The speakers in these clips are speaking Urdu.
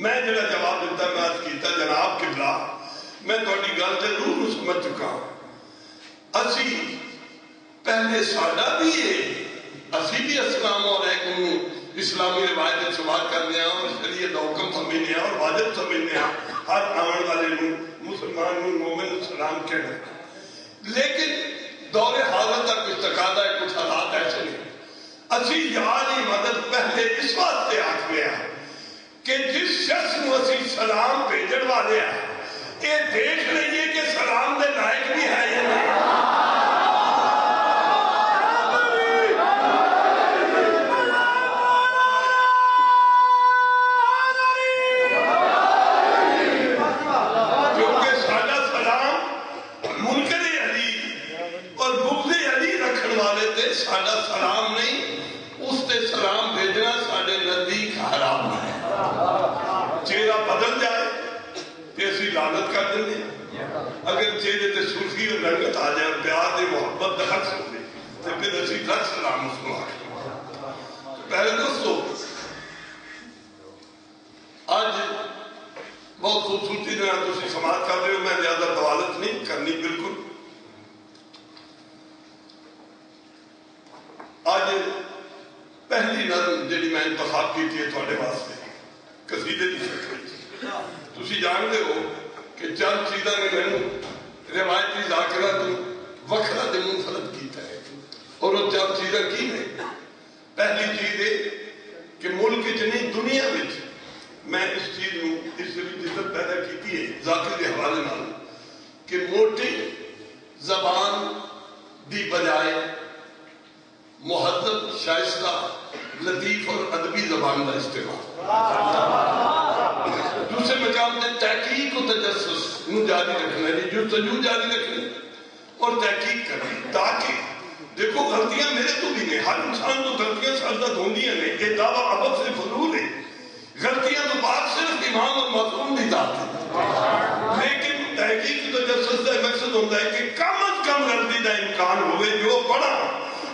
میں جڑا جواب دیتا میں آج کیتا جناب قبلہ میں تھوڑی گل تے روح سمجھ چکا ہوں اسی پہلے ساڈا بھی ہے اسی بھی السلام علیکم اسلامی روایت شمار کرنے ہیں اور شریعت حکم سمجھنے ہیں اور واجب سمجھنے ہیں ہر آمن والے مسلمان مومن سلام کہنا لیکن دور حاضر تک کچھ تقاضا ہے کچھ حالات ایسے نہیں اسی یاری مدد پہلے اس واسطے آکھنے ہیں کہ جس شخص کو اسی سلام بھیجن والے ہیں یہ دیکھ لئیے کہ سلام دے لائق بھی ہے یا نہیں ساڑھا سلام نہیں اس تے سلام بھیجنا ساڑھے نزدیک حرام ہے چہرہ بدل جائے تو اسی لعنت کر دیں اگر چہرے تے سرخی اور رنگت آ جائے پیار دے محبت دخل سکتے تو پھر اسی لگ سلام اس کو آئے پہلے دوستو آج بہت خوبصورتی نے تسی سماعت کر رہے ہو میں زیادہ دوالت نہیں کرنی بالکل آج پہلی نظم جڑی میں انتخاب کی تھی تھوڑے واسطے قصیدے کی شکل تسی جان دے ہو کہ چند چیزاں نے میں روایتی ذاکرہ تو وکھرا دے منفرد کیتا ہے اور وہ چند چیزاں کی نے پہلی چیز ہے کہ ملک جنہیں دنیا میں میں اس چیز میں اس سے بھی عزت پیدا کیتی ہے ذاکر کے حوالے نال کہ موٹی زبان دی بجائے محذب شائستہ لطیف اور ادبی زبان کا استعمال دوسرے مقام نے تحقیق و تجسس نو جاری رکھنا ہے جو تجو جاری رکھنا اور تحقیق کرنا تاکہ دیکھو غلطیاں میرے تو بھی نہیں ہر انسان تو غلطیاں سرزد ہوندیاں نہیں یہ دعویٰ عبد سے فضول ہے غلطیاں تو بات صرف امام اور معصوم نہیں ذات ہے لیکن تحقیق و تجسس کا مقصد ہوتا ہے کہ کم از کم غلطی کا امکان ہوئے جو پڑھا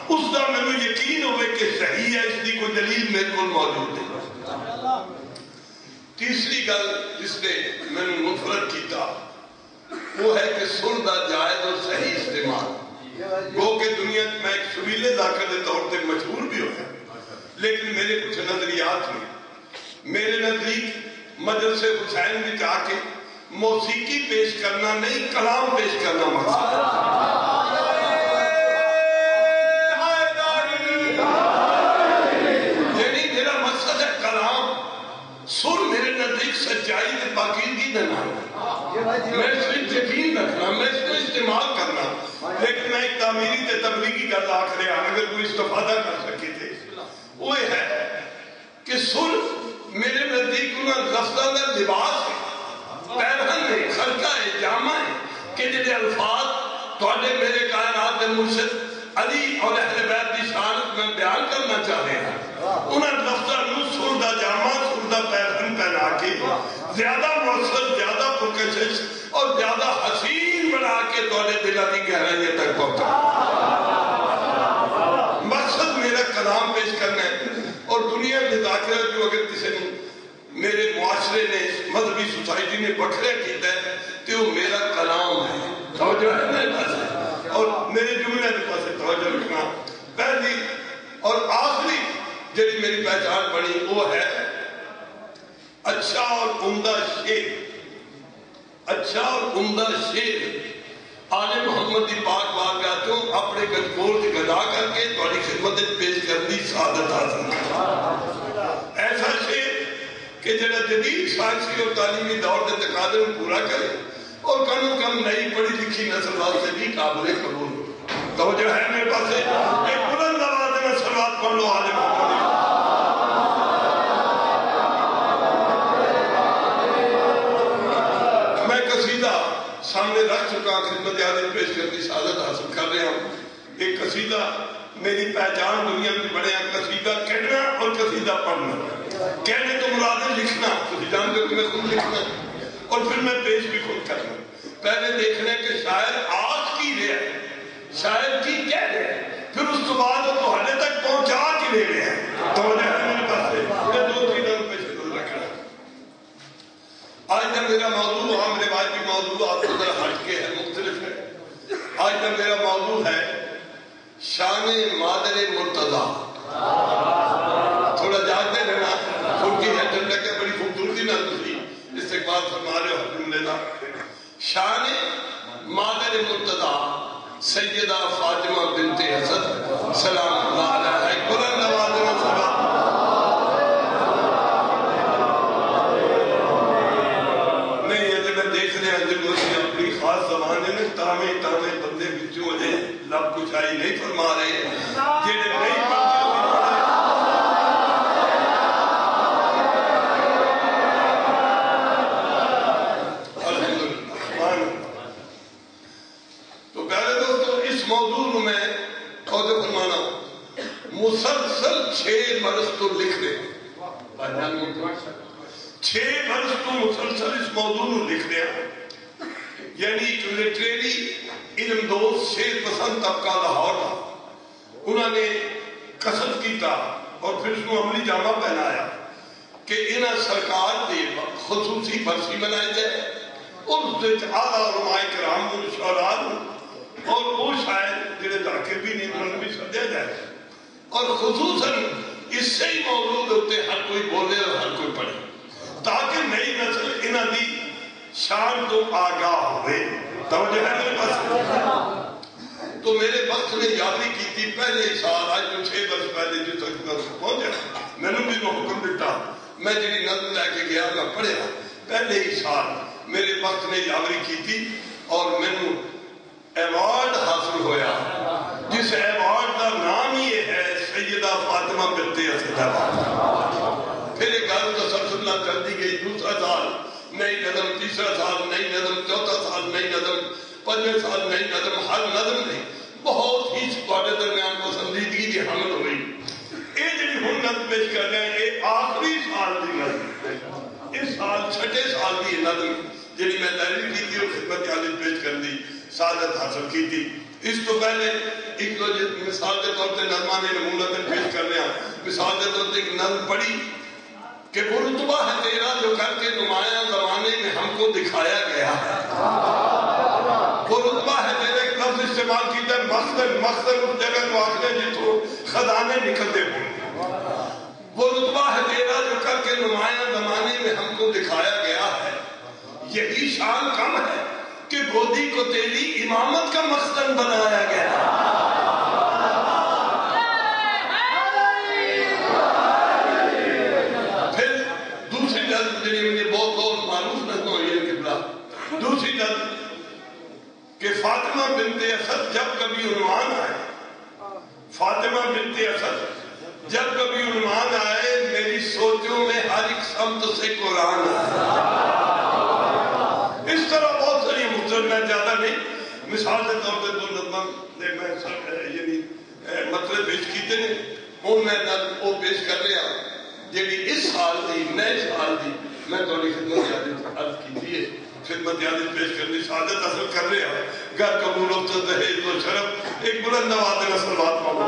اس کا میں نے یقین ہوئے کہ صحیح ہے اس کی کوئی دلیل میرے کو موجود ہے تیسری گل جس نے میں نے منفرد کیتا وہ ہے کہ سر دا جائز اور صحیح استعمال وہ کہ دنیا میں ایک سویلے ذاکر کے طور پر مشہور بھی ہویا لیکن میرے کچھ نظریات میں میرے نزدیک مجلس حسین میں جا کے موسیقی پیش کرنا نہیں کلام پیش کرنا مقصد سر میرے نزدیک سچائی کے پاکیزگی دینا میں اس میں یقین رکھنا میں اس کو استعمال کرنا لیکن میں ایک تعمیری تے تبلیغی کا آخر اگر کوئی استفادہ کر سکے تھے وہ ہے کہ سر میرے نزدیک انہاں لفظاں کا لباس ہے پیرہن ہے خلقہ ہے جامع ہے کہ جنہیں الفاظ تھوڑے میرے کائنات مرشد علی اور اہل بیت کی شان میں بیان کرنا چاہ رہے ہیں انہاں لفظاں نو سر دا جامع سر دا پیرہن پہنا کے زیادہ مرسل زیادہ پرکشش اور زیادہ حسین بنا کے تھوڑے دلہ کی گہرائیوں تک پہنچا مقصد میرا کلام پیش کرنا ہے اور دنیا میں ذاکرہ جو اگر کسی نے میرے معاشرے نے مذہبی سوسائٹی نے بکھرے کیتا ہے تو وہ میرا کلام ہے توجہ ہے میرے پاس اور میرے جملے کے پاس توجہ رکھنا پہلی اور آخری جڑی میری پہچان بنی وہ ہے اچھا اور عمدہ شعر اچھا اور عمدہ شعر آل محمد دی پاک بارگاہ تو اپنے گنگور سے گدا کر کے تھوڑی خدمت پیش کرنی سعادت حاصل ایسا شعر کہ جڑا جدید سائنسی اور تعلیمی دور کے تقاضے میں پورا کرے اور کم از کم نئی پڑھی لکھی نسل واسطے بھی قابل قبول توجہ ہے میرے پاس ایک بلند آواز میں صلوات پڑھ لو آل محمد سامنے رکھ چکا خدمت عادل پیش کرنی سعادت حاصل کر رہے ہوں ایک قصیدہ میری پہچان دنیا میں بڑے ہیں قصیدہ کہنا اور قصیدہ پڑھنا کہنے تو مراد ہے لکھنا تو جان کر میں خود لکھنا اور پھر میں پیش بھی خود کرنا پہلے دیکھنا کہ شاعر آج کی لے ہے شاعر کی کہہ رہے ہیں پھر اس کے بعد وہ تہاڈے تک پہنچا کے لے رہے ہیں تو میرے پاس ہے یہ دو چیزوں پیش رکھنا آج کا میرا موضوع عام روایتی موضوع آپ کو ذرا ہٹ کے ہے، مختلف ہے۔ آج کا میرا موضوع ہے شان مادر مرتضیٰ۔ تھوڑا جانتے رہنا، چھوٹی ہے جب لگے بڑی خوبصورتی نہ دوسری استقبال فرما رہے ہو الحمد للہ۔ شان مادر مرتضیٰ سیدہ فاطمہ بنت اسد سلام اللہ علیہ، ایک بلند آواز میں سلام۔ نہیں یہ میں دیکھ رہے ہیں جب مجھے اپنی خاص زبانے میں تامے بندے بچوں نے لب کچھائی نہیں فرما رہے، جنہیں نہیں پڑھتے موضوع میں توجہ فرمانا، مسلسل 6 برس تو لکھ رہے 6 برس تو مسلسل اس موضوع میں لکھ رہے، یعنی لٹریری علم دوست شیر پسند طبقہ لاہور تھا، انہوں نے قصد کیتا اور پھر اس کو عملی جامہ پہنایا کہ انہاں سرکار دے خصوصی برسی منائی جائے اور اس سے اعلیٰ علماء کرام شعراء اور وہ شاید جنہیں ذاکر بھی نہیں انہوں نے بھی سمجھا جائے، اور خصوصاً اس سے ہی موضوع ہوتے ہر کوئی بولے اور ہر کوئی پڑھے تاکہ نئی نسل انہاں دی شان تو آگاہ ہوئے۔ توجہ ہے میرے پاس؟ تو میرے وقت نے یادی کی تھی پہلے ہی سال، آج تو 6 برس پہلے جس تک پہنچا میں نے بھی وہ حکم دیتا، میں جنہی نظم لے کے گیا میں پڑھیا پہلے ہی سال میرے وقت نے یادی کی تھی اور میں نے ایوارڈ حاصل ہویا جس ایوارڈ کا نام یہ ہے سیدہ فاطمہ بنت اسد۔ پھر ایک گھر تسلسل نہ چلتی گئی، دوسرا سال نئی نظم، تیسرا سال نئی نظم، چوتھا سال نئی نظم، 5ویں سال نئی نظم، ہر نظم نہیں بہت ہی سپاٹے درمیان پسندیدگی کی حمل ہوئی۔ یہ جنہی ہم نظم پیش کر رہے ہیں یہ آخری سال دی نظم، اس سال 6 سال دی نظم جنہی میں تحریر کی تھی اور خدمت عالیت پیش کر دی سعادت حاصل کی تھی۔ اس تو پہلے ایک مثال کے طور پر نظمانے نمونتاً پیش کر رہے ہیں، مثال کے طور پر ایک نظم پڑھی کہ وہ رتبہ ہے تیرا جو کر کے نمایاں زمانے میں ہم کو دکھایا گیا ہے۔ وہ رتبہ ہے تیرا، ایک لفظ استعمال کیتا ہے مقصد اس جگہ کو آخر جتوں خزانے نکلتے ہوں۔ وہ رتبہ ہے تیرا جو کر کے نمایاں زمانے میں ہم کو دکھایا گیا ہے، یہی شان کم ہے کہ گودی کو تیری امامت کا مقصد بنایا گیا۔ پھر دوسری نظم جنہیں مجھے بہت معروف نظم ہوئی ہے قبلہ، دوسری نظم کہ فاطمہ بنت اسد جب کبھی عنوان آئے، فاطمہ بنت اسد جب کبھی عنوان آئے میری سوچوں میں ہر ایک سمت سے قرآن آئے۔ اس طرح بہت ساری مختلف، میں زیادہ نہیں، مثال کے طور پر 2 نظماں نے میں یعنی مطلب پیش کیتے ہیں، ہوں میں نظم وہ پیش کر رہا جیڑی اس سال دی نئے سال دی میں تھوڑی خدمت عادت عرض کی تھی، خدمت عادت پیش کرنی سعادت حاصل کر رہا گھر قبول ہوتا دہیج و شرف، ایک بلند آواز میں صلوات پڑھو۔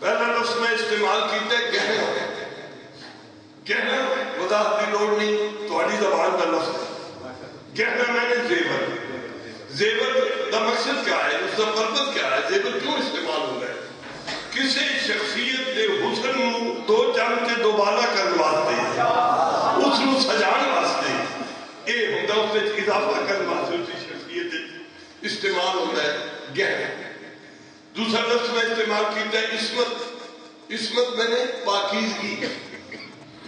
پہلا لفظ میں استعمال کیتے گہنا، وضاحت کی لوڑ نہیں، تھوڑی زبان کا لفظ گہنا میں نے زیور کا مقصد کیا ہے، اس کا پرپس کیا ہے، زیور کیوں استعمال ہو رہا ہے؟ کسی شخصیت کے حسن نو 2 چند کے دوبالا کرنے واسطے، اس نو سجان واسطے، یہ ہوتا اس سے اضافہ کرنے واسطے اسی شخصیت استعمال ہوتا ہے گہنا۔ دوسرا لفظ میں استعمال کیتا ہے عصمت میں نے پاکیزگی،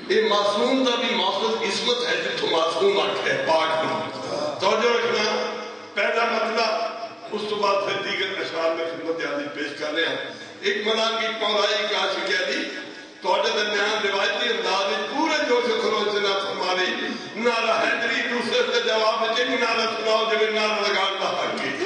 یہ معصوم کا بھی مقصد عصمت ہے جتوں معصوم آکھ ہے پاک میں۔ توجہ رکھنا، پہلا مطلب بعد پھر دیگر اشعار میں خدمت عالی پیش کر رہے ہیں. ایک منان کی مولائی کا عاشق علی توڑے درمیان روایتی انداز پورے جو سے خروج سے نہ فرما رہی نعرہ حیدری دوسرے سے جواب میں چلی نعرہ سناؤ جو نعرہ لگان دا حق کی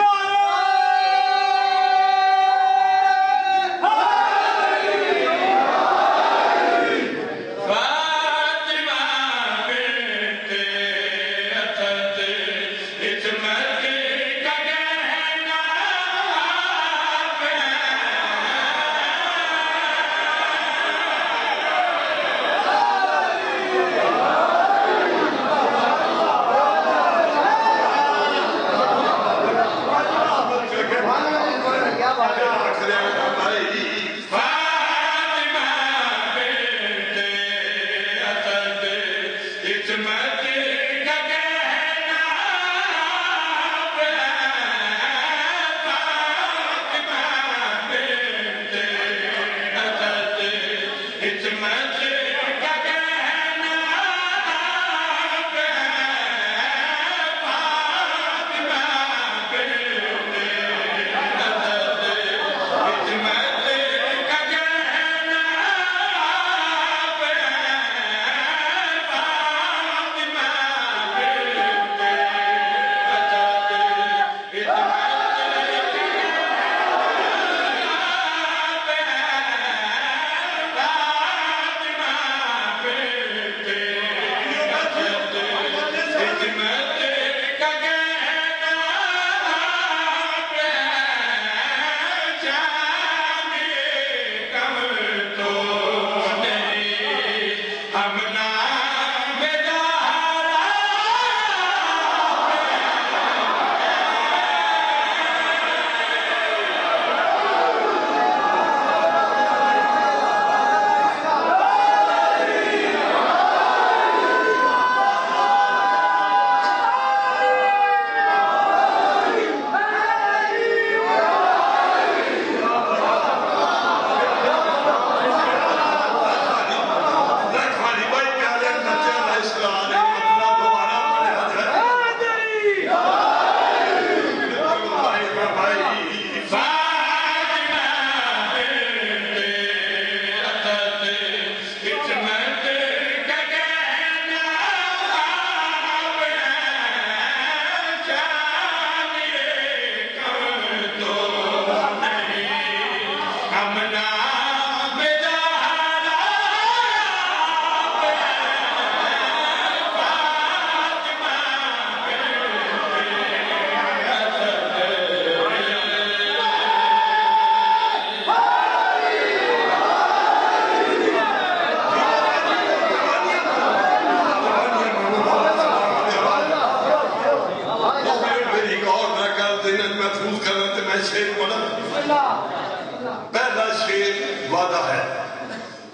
پہلا شیر وعدہ ہے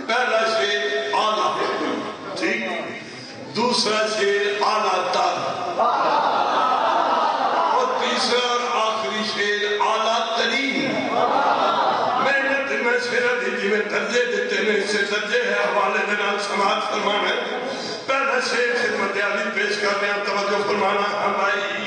پہلا شیر آلہ ٹھیک دوسرا شیر آلہ تر اور تیسرا اور آخری شیر آلہ ترین میں شیرہ دیجی میں درجے دیتے ہیں اس سے درجے ہے حوالے دنال سماعت فرمانا پہلا شیر خدمت عالی پیش کر رہے ہیں توجہ فرمانا ہمائی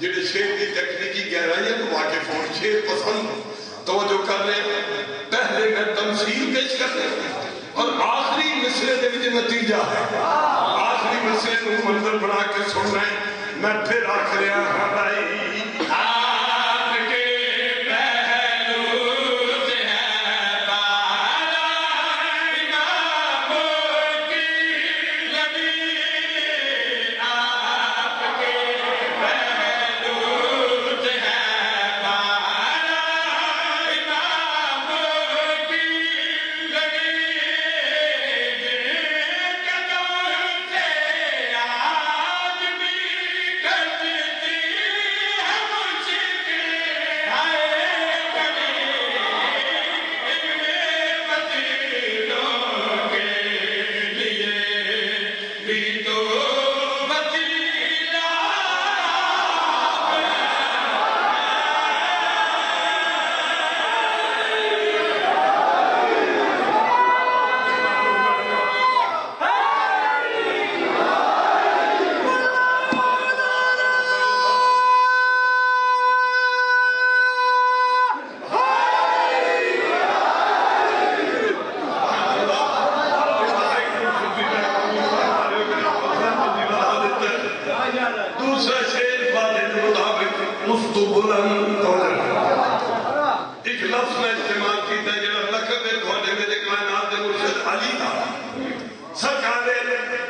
جڑے شیر کی تکنیکی گہرائی تو واقف ہوں شیر پسند توجہ کر رہے ہیں پہلے میں تمثیل پیش کر رہے ہیں اور آخری مصرے دے وچ نتیجہ ہے آخری مصرے کو منظر بنا کے سن رہے ہیں میں پھر آخر ہاں بھائی کی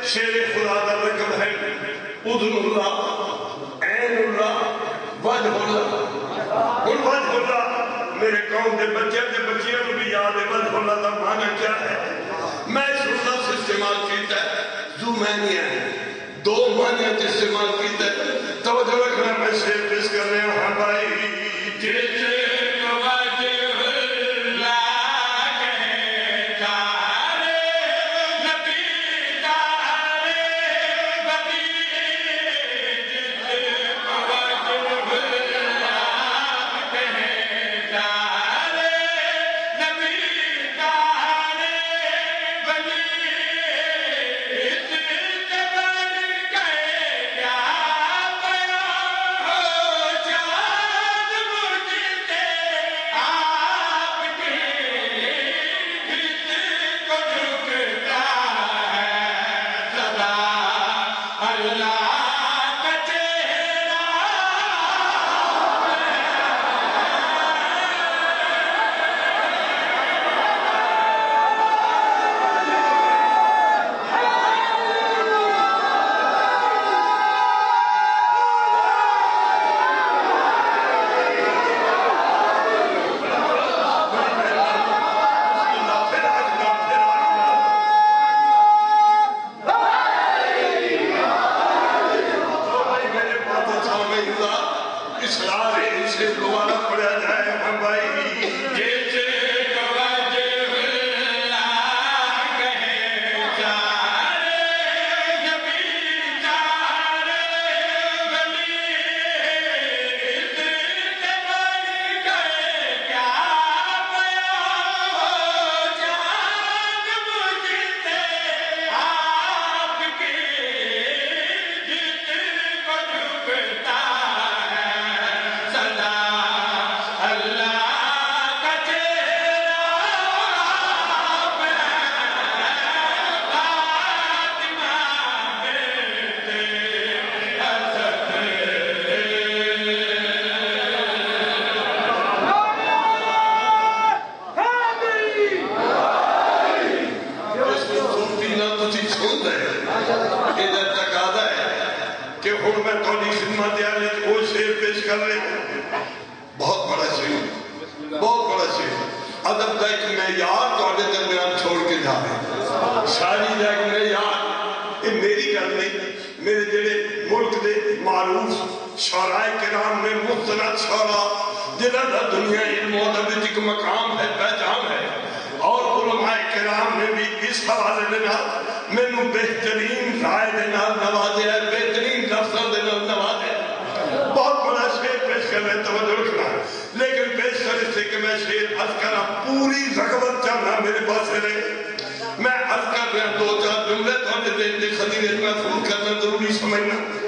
شیر خدا دا رقم ہے اذن اللہ عین اللہ وجہ اللہ ان وجہ اللہ میرے قوم دے بچیاں بھی یاد ہے وجہ اللہ دا معنی کیا ہے میں اس لفظ استعمال کیتا ہے ذو معنیاں ہیں دو معنیاں استعمال کیتا ہے توجہ رکھنا میں شیر پیش کر رہے ہوں بھائی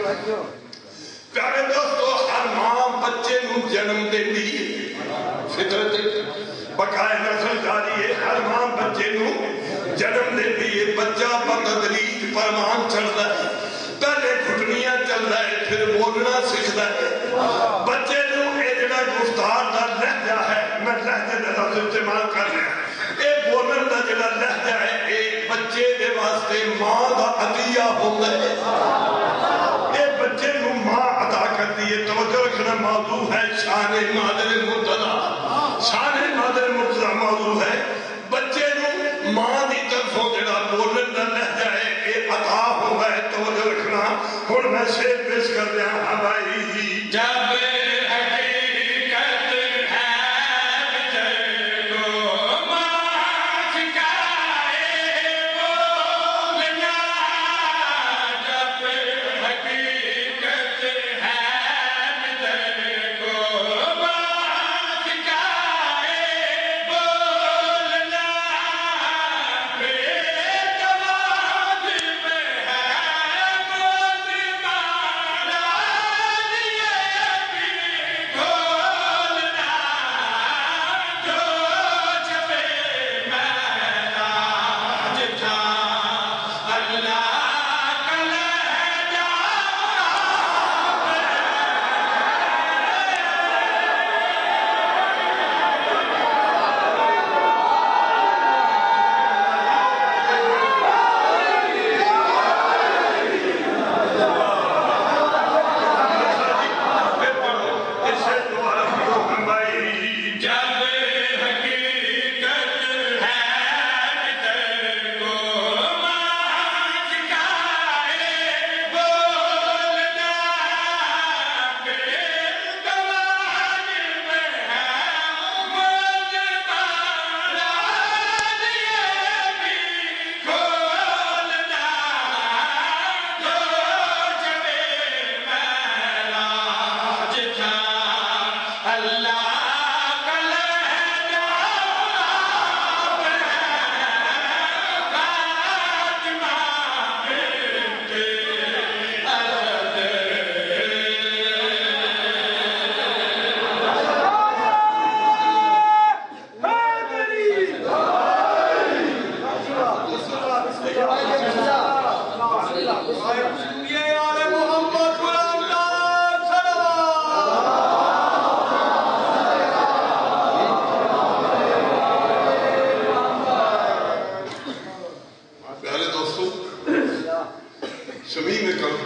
Yeah.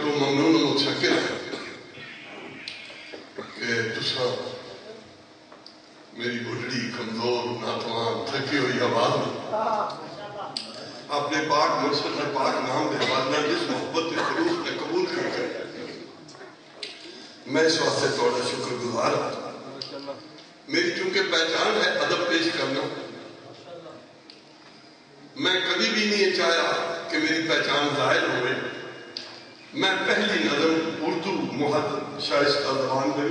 تو ممنون و متشکر ہے کہ تسا میری بڑھڑی کمزور ناتوان تھکی ہوئی آواز میں اپنے پاک مرشد میں پاک نام دے حوالہ جس محبت کے خلوص میں قبول کر کے میں اس واسطے تھوڑا شکر گزار ہوں. میری چونکہ پہچان ہے ادب پیش کرنا، میں کبھی بھی نہیں چاہا کہ میری پہچان ظاہر ہوئے. میں پہلی نظم اردو محض شائستہ زبان دے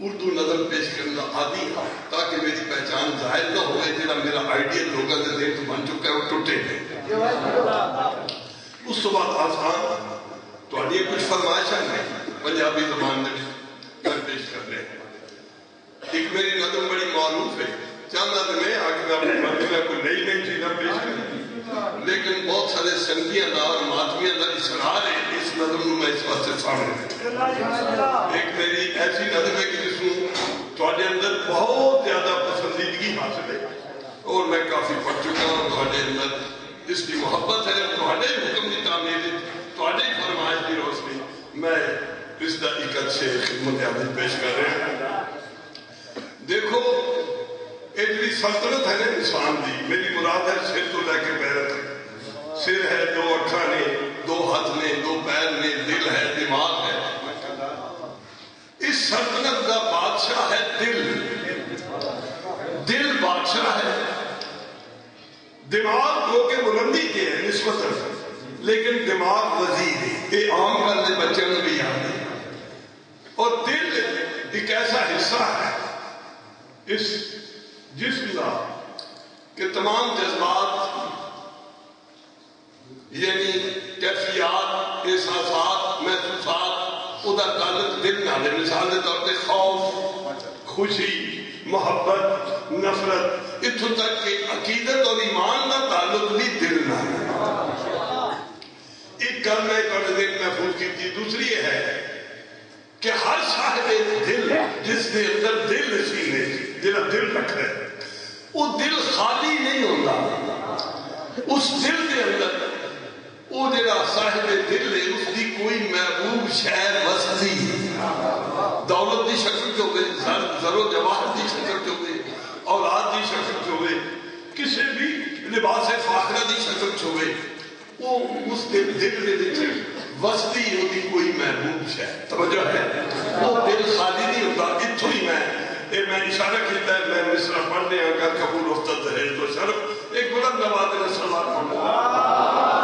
اردو نظم پیش کرنا عادی ہاں تاکہ میری پہچان ظاہر نہ ہوئے. جڑا میرا آئیڈیل لوگاں دے دین تو بن چکا ہے وہ ٹوٹے گئے. اس تو بعد آسان تو آڈیے کچھ فرمائشاں ہیں پنجابی زبان میں پیش کر رہے ہیں. ایک میری نظم بڑی معروف ہے، چاہتا تو میں آگے اپنے مرضی میں کوئی نئی چیزیں پیش کریں، لیکن بہت سارے سنگیاں دا اور ماتمیاں دا اصرار ہے اس نظم میں اس واسطے سامنے. ایک میری ایسی نظم ہے کہ جس کو تھوڑے اندر بہت زیادہ پسندیدگی حاصل ہے اور میں کافی پڑھ چکا ہوں. تھوڑے اندر اس کی محبت ہے، تھوڑے حکم کی تعمیر ہے، تھوڑے فرمائش کی روشنی میں اس دا ایک اچھے خدمت عادت پیش کر رہے ہیں. دیکھو ایک بھی سلطنت ہے نا انسان دی، میری مراد ہے سر تو لے کے پیر تک. سر ہے، دو اکھاں نے، دو ہاتھ نے، دو پیر نے، دل ہے، دماغ ہے. اس سلطنت کا بادشاہ ہے دل. دل بادشاہ ہے، دماغ کو کہ بلندی کے ہے نسبتاً، لیکن دماغ وزیر ہے. یہ عام کرنے بچوں نے بھی یاد ہے. اور دل ایک ایسا حصہ ہے اس جسم کا کہ تمام جذبات یعنی کیفیات، احساسات، محسوسات ادا تعلق دل نہ دے. مثال کے طور پہ خوف، خوشی، محبت، نفرت، اتھوں تک کہ عقیدت اور ایمان کا تعلق بھی دل نہ ہے. ایک گل میں ایک دن محفوظ کی تھی. دوسری یہ ہے کہ ہر صاحب دل جس نے اندر دل سینے جنہا دل رکھ رہے وہ دل خالی نہیں ہوتا. اس دل کے اندر وہ جنہا صاحب دل ہے اس کی کوئی محبوب شہر وسطی دولت دی شکل جو ہوئے، زر و جواہر دی شکل جو ہوئے، اولاد دی شکل جو ہوئے، کسی بھی لباس فاخرہ دی شکل جو ہوئے، وہ اس دل دے دیتے وسطی ہوتی کوئی محبوب شہر. توجہ ہے وہ دل خالی نہیں ہوتا. اتھو ہی میں اشارہ کیتا ہے. میں مصرہ پڑھنے آنکر قبول افتد ہے تو شرف ایک بلند نبات نے سلوات پڑھنے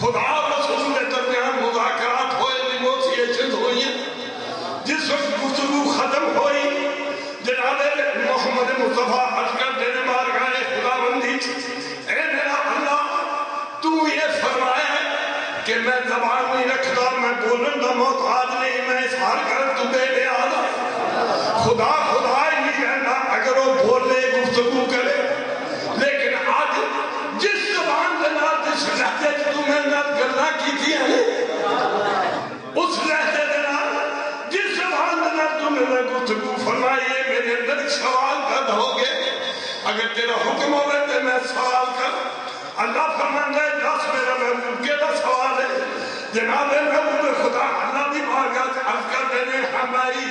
خدا رسول کے درمیان مذاکرات ہوئے، نیگوسیشن ہوئی ہیں. جس وقت گفتگو ختم ہوئی جناب محمد مصطفیٰ اشکر دینے بارگاہ خداوندی، اے میرا اللہ تو یہ فرمایا ہے کہ میں زبان نہیں رکھتا، میں بولن دا محتاج نہیں، میں اظہار کر تو بے نیاز. خدا ہی نہیں کہنا اگر وہ بولے گفتگو کرے، لیکن آج جس زبان کے نال جس لہجے تمہیں نال گلاں کیتی ہیں اس لہجے کے نال جس زبان کے نال تمہیں گفتگو فرمائیے، میرے اندر سوال پیدا ہو گئے. اگر تیرا حکم ہوئے تو میں سوال کر. اللہ فرماندا ہے دس میرا محبوب کے دا سوال ہے. جناب محبوب خدا اللہ دی بارگاہ سے عرض کر دینے ہماری